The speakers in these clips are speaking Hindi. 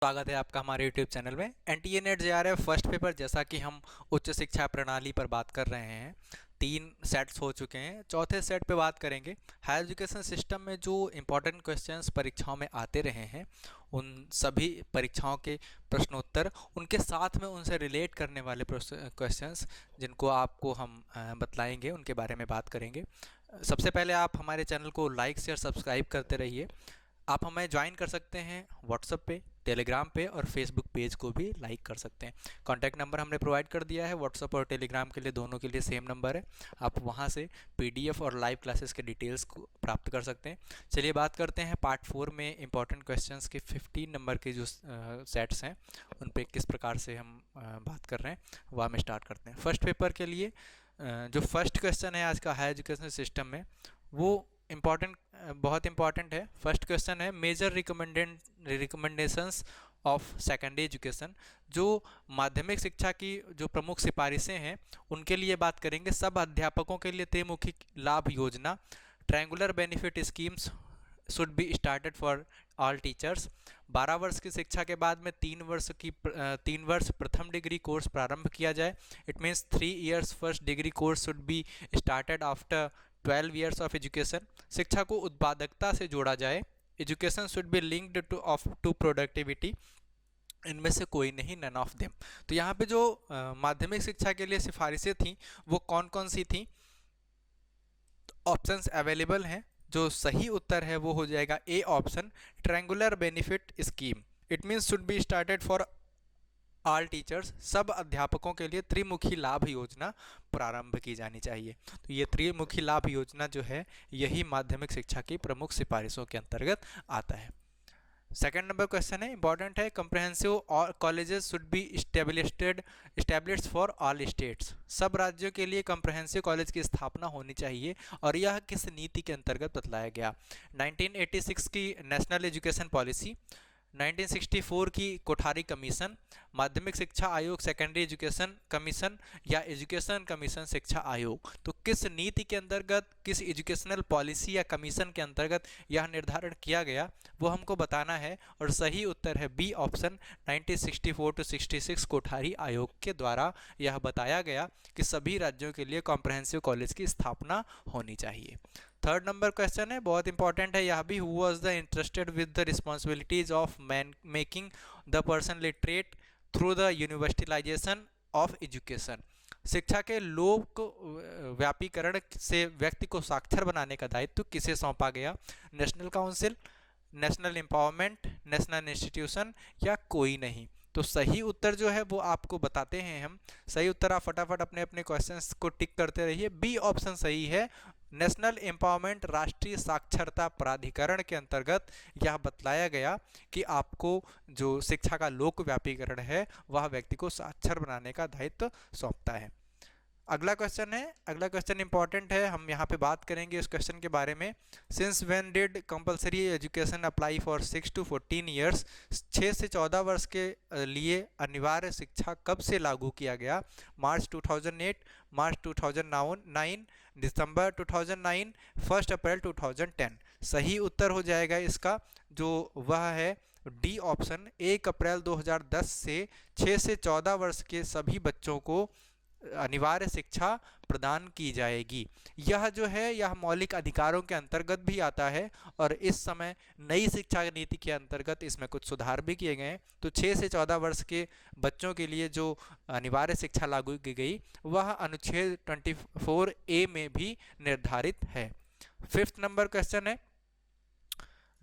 स्वागत है आपका हमारे YouTube चैनल में। NTA NET JRF first paper, जैसा कि हम उच्च शिक्षा प्रणाली पर बात कर रहे हैं, 3 सेट्स हो चुके हैं। चौथे सेट पे बात करेंगे। हायर एजुकेशन सिस्टम में जो इम्पोर्टेंट क्वेश्चंस परीक्षाओं में आते रहे हैं, उन सभी परीक्षाओं के प्रश्नोत्तर, उनके साथ में उनसे रिलेट करने वाले क्वेश्चंस जिनको आपको हम बतलाएंगे, उनके बारे में बात करेंगे। सबसे पहले आप हमारे चैनल को लाइक शेयर सब्सक्राइब करते रहिए। आप हमें ज्वाइन कर सकते हैं व्हाट्सएप पे, टेलीग्राम पे और फेसबुक पेज को भी लाइक कर सकते हैं। कॉन्टैक्ट नंबर हमने प्रोवाइड कर दिया है, व्हाट्सएप और टेलीग्राम के लिए, दोनों के लिए सेम नंबर है। आप वहां से पीडीएफ और लाइव क्लासेस के डिटेल्स को प्राप्त कर सकते हैं। चलिए बात करते हैं पार्ट 4 में इंपॉर्टेंट क्वेश्चंस के 15 नंबर के जो सेट्स हैं, उन पर किस प्रकार से हम बात कर रहे हैं वह हम स्टार्ट करते हैं। फर्स्ट पेपर के लिए जो फर्स्ट क्वेश्चन है आज का हायर एजुकेशन सिस्टम में, वो बहुत इंपॉर्टेंट है। फर्स्ट क्वेश्चन है major recommendations of secondary education. जो माध्यमिक शिक्षा की जो प्रमुख सिफारिशें हैं, उनके लिए बात करेंगे। सब अध्यापकों के लिए त्रिमुखी लाभ योजना, triangular benefit schemes should be started for all teachers. 12 वर्ष की शिक्षा के बाद में 3 वर्ष प्रथम डिग्री कोर्स प्रारंभ किया जाए। It means 3 years first degree course should be started after 12 years of education. शिक्षा को उत्पादकता से जोड़ा जाए। Education should be linked to productivity. इनमें से कोई नहीं, नन ऑफ देम। तो यहाँ पे जो माध्यमिक शिक्षा के लिए सिफारिशें थी, वो कौन कौन सी थी? ऑप्शंस अवेलेबल हैं। जो सही उत्तर है वो हो जाएगा A option, triangular benefit scheme. It means should be started for all teachers. सब अध्यापकों के लिए त्रिमुखी लाभ योजना प्रारंभ की जानी चाहिए। तो ये त्रिमुखी लाभ योजना जो है, यही माध्यमिक शिक्षा की प्रमुख सिफारिशों के अंतर्गत आता है। सेकेंड नंबर क्वेश्चन है, इंपॉर्टेंट है। Comprehensive colleges should be established for all states. सब राज्यों के लिए कंप्रहेंसिव कॉलेज की स्थापना होनी चाहिए, और यह किस नीति के अंतर्गत बतलाया गया? 1986 की नेशनल एजुकेशन पॉलिसी, 1964 की कोठारी कमीशन, माध्यमिक शिक्षा आयोग सेकेंडरी एजुकेशन कमीशन, या एजुकेशन कमीशन शिक्षा आयोग। तो किस नीति के अंतर्गत, किस एजुकेशनल पॉलिसी या कमीशन के अंतर्गत यह निर्धारण किया गया, वो हमको बताना है। और सही उत्तर है बी ऑप्शन, 1964 to 66 कोठारी आयोग के द्वारा यह बताया गया कि सभी राज्यों के लिए कॉम्प्रहेंसिव कॉलेज की स्थापना होनी चाहिए। थर्ड नंबर क्वेश्चन है, बहुत इंपॉर्टेंट है यह भी। Who was the interested with the responsibilities of making the person literate through the universalisation of education. शिक्षा के लोक व्यापीकरण से व्यक्ति को साक्षर बनाने का दायित्व किसे सौंपा गया? National council, national empowerment, national institution, या कोई नहीं? तो सही उत्तर जो है वो आपको बताते हैं हम। सही उत्तर आप फटाफट अपने अपने क्वेश्चंस को टिक करते रहिए। बी ऑप्शन सही है, नेशनल एम्पावरमेंट, राष्ट्रीय साक्षरता प्राधिकरण के अंतर्गत यह बतलाया गया कि आपको जो शिक्षा का लोक व्यापीकरण है, वह व्यक्ति को साक्षर बनाने का दायित्व सौंपता है। अगला क्वेश्चन है, अगला क्वेश्चन इंपॉर्टेंट है, हम यहाँ पे बात करेंगे इस क्वेश्चन के बारे में। Since when did compulsory education apply for 6 to 14 years? 6 से 14 वर्ष के लिए अनिवार्य शिक्षा कब से लागू किया गया? मार्च 2008, मार्च 2009, दिसंबर 2009, 1 अप्रैल 2010। सही उत्तर हो जाएगा इसका जो वह है डी ऑप्शन, 1 अप्रैल 2010 से 6 से 14 वर्ष के सभी बच्चों को अनिवार्य शिक्षा प्रदान की जाएगी। यह जो है, यह मौलिक अधिकारों के अंतर्गत भी आता है, और इस समय नई शिक्षा नीति के अंतर्गत इसमें कुछ सुधार भी किए गए हैं। तो 6 से 14 वर्ष के बच्चों के लिए जो अनिवार्य शिक्षा लागू की गई, वह अनुच्छेद 24A में भी निर्धारित है। फिफ्थ नंबर क्वेश्चन है,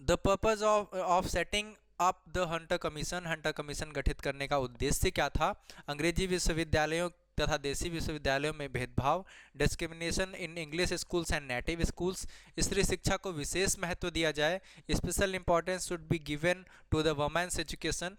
the purpose of setting up the Hunter commission. Hunter commission गठित करने का उद्देश्य क्या था? अंग्रेजी विश्वविद्यालयों तथा देसी विश्वविद्यालयों में भेदभाव, discrimination in English schools and native schools, स्त्री शिक्षा को विशेष महत्व दिया जाए, special importance should be given to the women's education,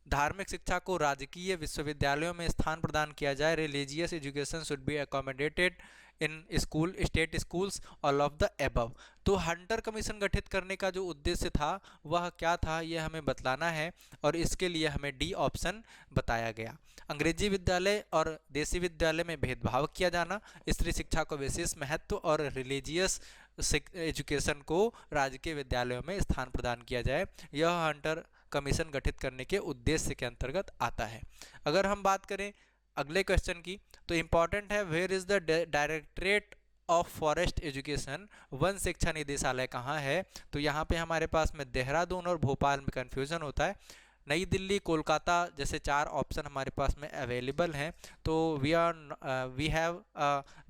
धार्मिक शिक्षा को राजकीय विश्वविद्यालयों में स्थान प्रदान किया जाए, religious education should B accommodated in school state schools, all of the above. तो हंटर कमीशन गठित करने का जो उद्देश्य था वह क्या था, यह हमें बतलाना है, और इसके लिए हमें डी ऑप्शन बताया गया। अंग्रेजी विद्यालय और देसी विद्यालय में भेदभाव किया जाना, स्त्री शिक्षा को विशेष महत्व, और रिलीजियस एजुकेशन को राजकीय विद्यालयों में स्थान प्रदान किया जाए, यह हंटर कमीशन गठित करने के उद्देश्य के अंतर्गत आता है। अगर हम बात करें अगले क्वेश्चन की, तो इंपॉर्टेंट है, where is the directorate of forest education, वन शिक्षा निदेशालय कहाँ है? तो यहाँ पे हमारे पास में देहरादून और भोपाल में कन्फ्यूजन होता है। नई दिल्ली, कोलकाता जैसे 4 ऑप्शन हमारे पास में अवेलेबल हैं, तो we have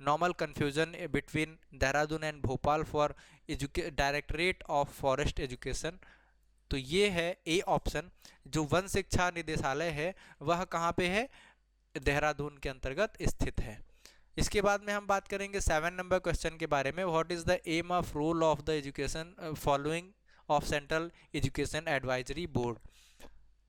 normal confusion between Dehradun and Bhopal for directorate of forest education. तो ये है ए ऑप्शन, जो वन शिक्षा निदेशालय है वह कहाँ पे है? देहरादून के अंतर्गत स्थित है। इसके बाद में हम बात करेंगे 7 नंबर क्वेश्चन के बारे में, what is the aim of role of the education following of central education advisory board.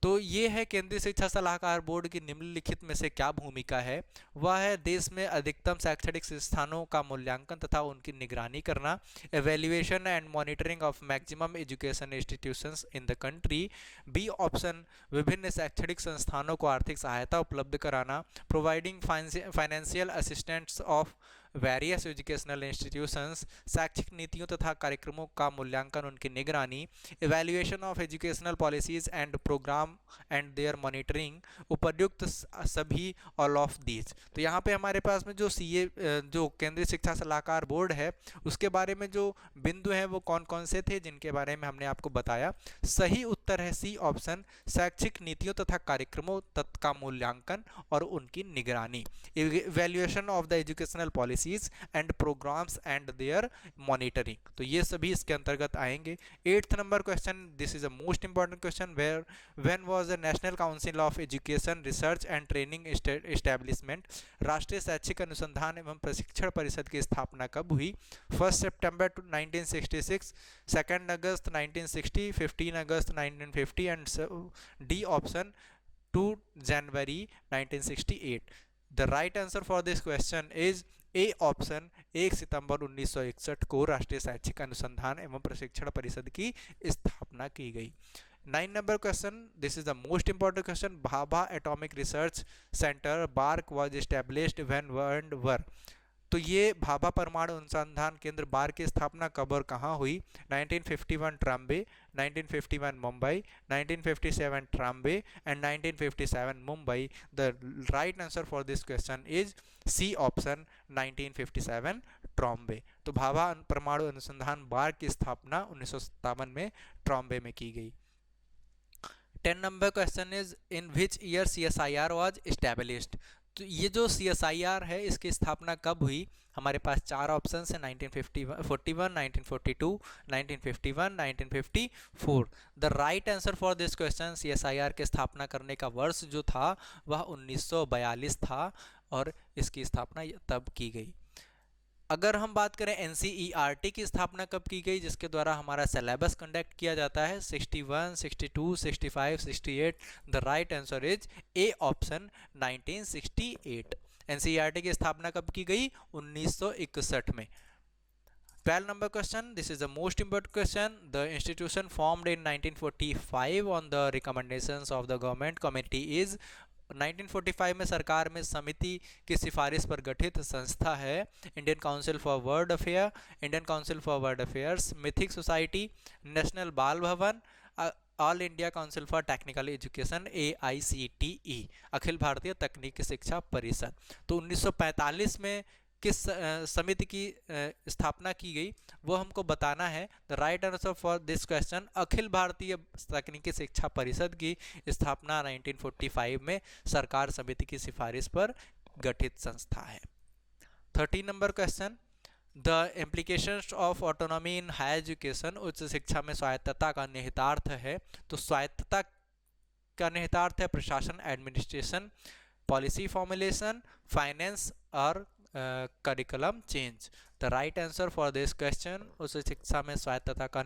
तो ये है केंद्रीय शिक्षा सलाहकार बोर्ड की निम्नलिखित में से क्या भूमिका है? वह है देश में अधिकतम शैक्षणिक संस्थानों का मूल्यांकन तथा उनकी निगरानी करना, evaluation and monitoring of maximum education institutions in the country. B option, विभिन्न शैक्षणिक संस्थानों को आर्थिक सहायता उपलब्ध कराना, providing financial assistance of various educational institutions, शैक्षिक नीतियों तथा कार्यक्रमों का मूल्यांकन, उनकी निगरानी, evaluation of educational policies and program and their monitoring, उपर्युक्त सभी ऑल ऑफ दीज। तो यहाँ पे हमारे पास में जो जो केंद्रीय शिक्षा सलाहकार बोर्ड है उसके बारे में जो बिंदु हैं वो कौन कौन से थे जिनके बारे में हमने आपको बताया। सही उत्तर है सी ऑप्शन, शैक्षिक नीतियों तथा कार्यक्रमों का मूल्यांकन और उनकी निगरानी, evaluation of the educational policies and programs and their monitoring. तो ये सभी इसके अंतर्गत आएंगे। 8th number question, this is a most important question, where when was the national council of education research and training establishment, राष्ट्रीय शैक्षिक अनुसंधान एवं प्रशिक्षण परिषद की स्थापना कब हुई? 1 सितंबर 1966, 2 अगस्त 1960, 15 अगस्त 1950 and D option 2 January 1968। The right answer for this question is A option, 1 सितंबर 1961 को राष्ट्रीय शैक्षिक अनुसंधान एवं प्रशिक्षण परिषद की स्थापना की गई। 9 number question, this is the most important question, Bhabha atomic research centre BARC was established when and where. तो ये भाभा परमाणु अनुसंधान केंद्र बार की स्थापना कब और कहाँ हुई? 1951 Trombay, 1951 Mumbai, 1957 Trombay and 1957 Mumbai. The right answer for this question is C option, 1957 Trombay. तो भाभा परमाणु अनुसंधान बार की स्थापना 1957 में ट्राम्बे में की गई। 10 number question is, in which year CSIR was established. तो ये जो CSIR है इसकी स्थापना कब हुई? हमारे पास 4 ऑप्शन है, 1941, 1942, 1951, 1954। The right answer for this question, CSIR के स्थापना करने का वर्ष जो था वह 1942 था और इसकी स्थापना तब की गई। अगर हम बात करें NCERT की स्थापना कब की गई, जिसके द्वारा हमारा सिलेबस कंडक्ट किया जाता है? 61, 62, 65, 68। The right answer is A option, 1968। NCERT की स्थापना कब की गई? 1961 में। 12 number question, this is the most important question, the institution formed in 1945 on the recommendations of the government committee is. 1945 में सरकार में समिति की सिफारिश पर गठित संस्था है Indian council for world affair, Indian council for world affairs, mythic society, national बाल भवन, all India council for technical education AICTE, अखिल भारतीय तकनीकी शिक्षा परिषद। तो 1945 में किस समिति की स्थापना की गई वो हमको बताना है। The right answer for this question, Akhil Bharatiya Takniki शिक्षा परिषद की स्थापना 1945 में सरकार समिति की सिफारिश पर गठित संस्था है। 13 number question, the implications of autonomy in higher education, उच्च शिक्षा में स्वायत्तता का निहितार्थ है। तो स्वायत्तता का निहितार्थ है प्रशासन, एडमिनिस्ट्रेशन, पॉलिसी फॉर्मुलेशन, फाइनेंस और curriculum change. The right answer for this question, उच्च शिक्षा में स्वायत्तता का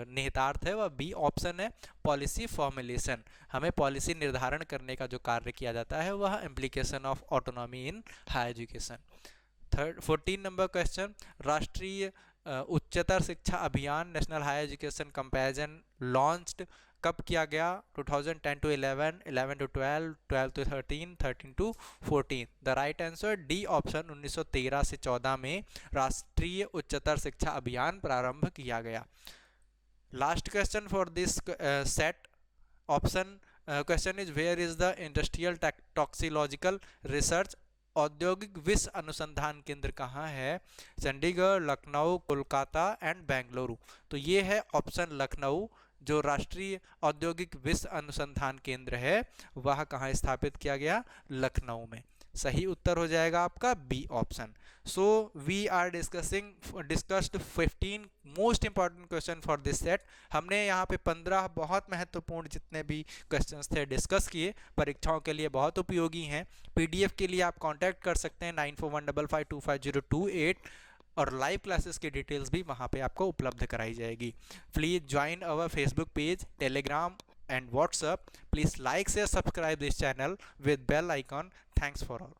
निहितार्थ है वह बी ऑप्शन है, पॉलिसी फॉर्मुलेशन। हमें पॉलिसी निर्धारण करने का जो कार्य किया जाता है वह implication of autonomy in higher education. 14 number question, राष्ट्रीय उच्चतर शिक्षा अभियान national higher education campaign launched कब किया गया? 2010 to 11, 11 to 12, 12 to 13, 13 to 14। The right answer D option, 1913 से 14 में राष्ट्रीय उच्चतर शिक्षा अभियान प्रारंभ किया गया। Last question for this set option question is where is the industrial toxicological research औद्योगिक विष अनुसंधान केंद्र कहाँ है? चंडीगढ़, लखनऊ, कोलकाता एंड बेंगलुरु। तो ये है ऑप्शन लखनऊ, जो राष्ट्रीय औद्योगिक विष अनुसंधान केंद्र है वह कहाँ स्थापित किया गया? लखनऊ में। सही उत्तर हो जाएगा आपका B option. So we are discussed 15 most important question for this set. हमने यहाँ पे 15 बहुत महत्वपूर्ण जितने भी क्वेश्चंस थे डिस्कस किए, परीक्षाओं के लिए बहुत उपयोगी हैं। पीडीएफ के लिए आप कांटेक्ट कर सकते हैं 9415525028 और लाइव क्लासेस की डिटेल्स भी वहाँ पे आपको उपलब्ध कराई जाएगी। Please join our Facebook page, Telegram and WhatsApp. Please like, share, subscribe this channel with bell icon. Thanks for all.